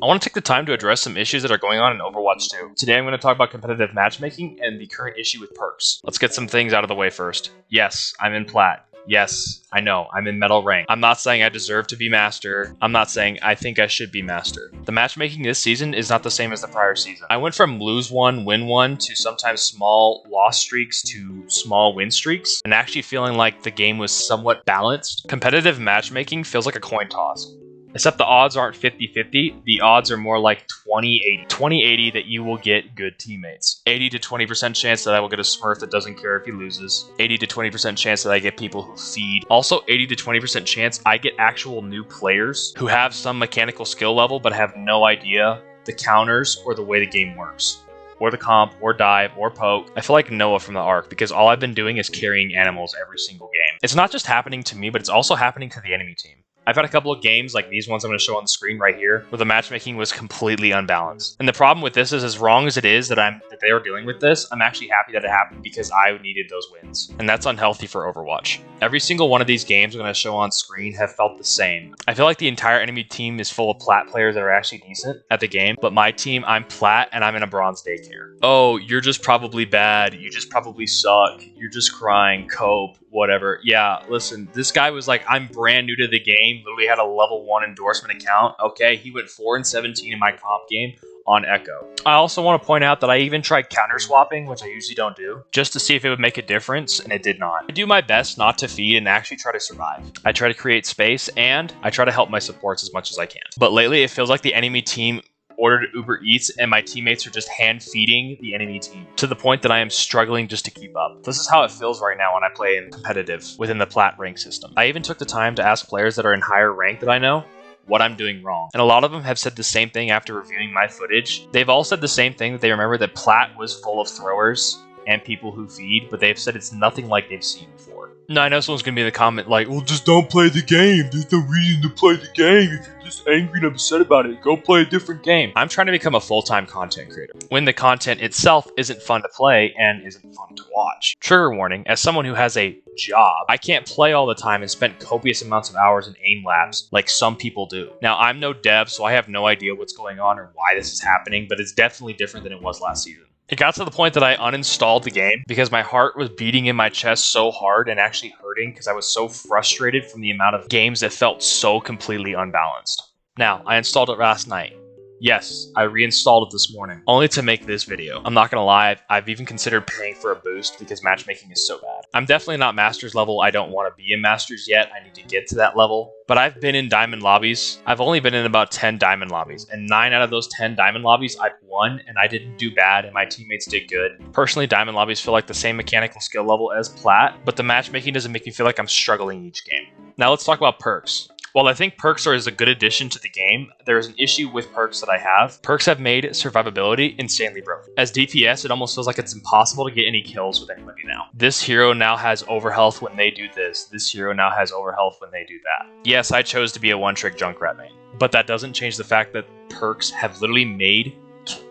I want to take the time to address some issues that are going on in Overwatch 2. Today I'm going to talk about competitive matchmaking and the current issue with perks. Let's get some things out of the way first. Yes, I'm in Plat. Yes, I know, I'm in Metal Rank. I'm not saying I deserve to be Master. I'm not saying I think I should be Master. The matchmaking this season is not the same as the prior season. I went from lose one, win one, to sometimes small loss streaks to small win streaks, and actually feeling like the game was somewhat balanced. Competitive matchmaking feels like a coin toss. Except the odds aren't 50-50, the odds are more like 20-80. 20-80 that you will get good teammates. 80 to 20% chance that I will get a Smurf that doesn't care if he loses. 80 to 20% chance that I get people who feed. Also 80 to 20% chance I get actual new players who have some mechanical skill level but have no idea the counters or the way the game works. Or the comp, or dive, or poke. I feel like Noah from the Ark because all I've been doing is carrying animals every single game. It's not just happening to me, but it's also happening to the enemy team. I've had a couple of games like these ones I'm going to show on the screen right here where the matchmaking was completely unbalanced. And the problem with this is, as wrong as it is that they are dealing with this, I'm actually happy that it happened because I needed those wins. And that's unhealthy for Overwatch. Every single one of these games I'm going to show on screen have felt the same. I feel like the entire enemy team is full of Plat players that are actually decent at the game, but my team, I'm Plat and I'm in a Bronze daycare. Oh, you're just probably bad. You just probably suck. You're just crying. Cope. Whatever. Yeah, listen, this guy was like, I'm brand new to the game, literally had a level 1 endorsement account. Okay, he went 4-17 in my comp game on Echo. I also want to point out that I even tried counter swapping, which I usually don't do, just to see if it would make a difference, and it did not. I do my best not to feed and actually try to survive. I try to create space, and I try to help my supports as much as I can. But lately, it feels like the enemy team ordered Uber Eats and my teammates are just hand feeding the enemy team to the point that I am struggling just to keep up. This is how it feels right now when I play in competitive within the Plat rank system. I even took the time to ask players that are in higher rank that I know what I'm doing wrong. And a lot of them have said the same thing after reviewing my footage. They've all said the same thing, that they remember that Plat was full of throwers and people who feed, but they've said it's nothing like they've seen before. Now, I know someone's going to be in the comment like, well, just don't play the game. There's no reason to play the game. If you're just angry and upset about it, go play a different game. I'm trying to become a full-time content creator when the content itself isn't fun to play and isn't fun to watch. Trigger warning, as someone who has a job, I can't play all the time and spend copious amounts of hours in aim labs like some people do. Now, I'm no dev, so I have no idea what's going on or why this is happening, but it's definitely different than it was last season. It got to the point that I uninstalled the game because my heart was beating in my chest so hard and actually hurting because I was so frustrated from the amount of games that felt so completely unbalanced. Now, I installed it last night. Yes, I reinstalled it this morning, only to make this video. I'm not gonna lie, I've even considered paying for a boost because matchmaking is so bad. I'm definitely not Masters level. I don't want to be in Masters yet. I need to get to that level. But I've been in Diamond lobbies. I've only been in about 10 Diamond lobbies, and 9 out of those 10 Diamond lobbies I've won, and I didn't do bad, and my teammates did good. Personally, Diamond lobbies feel like the same mechanical skill level as Plat, but the matchmaking doesn't make me feel like I'm struggling each game. Now let's talk about perks. While I think perks are a good addition to the game, there is an issue with perks that I have. Perks have made survivability insanely broken. As DPS, it almost feels like it's impossible to get any kills with anybody now. This hero now has overhealth when they do this. This hero now has overhealth when they do that. Yes, I chose to be a one-trick Junkrat main, but that doesn't change the fact that perks have literally made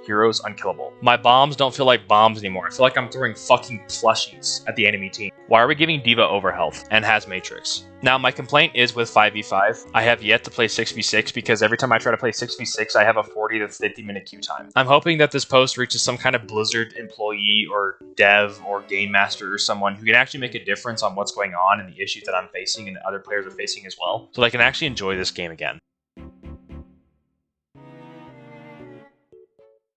heroes unkillable. My bombs don't feel like bombs anymore. I feel like I'm throwing fucking plushies at the enemy team. Why are we giving D.Va overhealth and has Matrix? Now, my complaint is with 5v5. I have yet to play 6v6 because every time I try to play 6v6, I have a 40 to 50 minute queue time. I'm hoping that this post reaches some kind of Blizzard employee or dev or game master or someone who can actually make a difference on what's going on and the issues that I'm facing and other players are facing as well, so that I can actually enjoy this game again.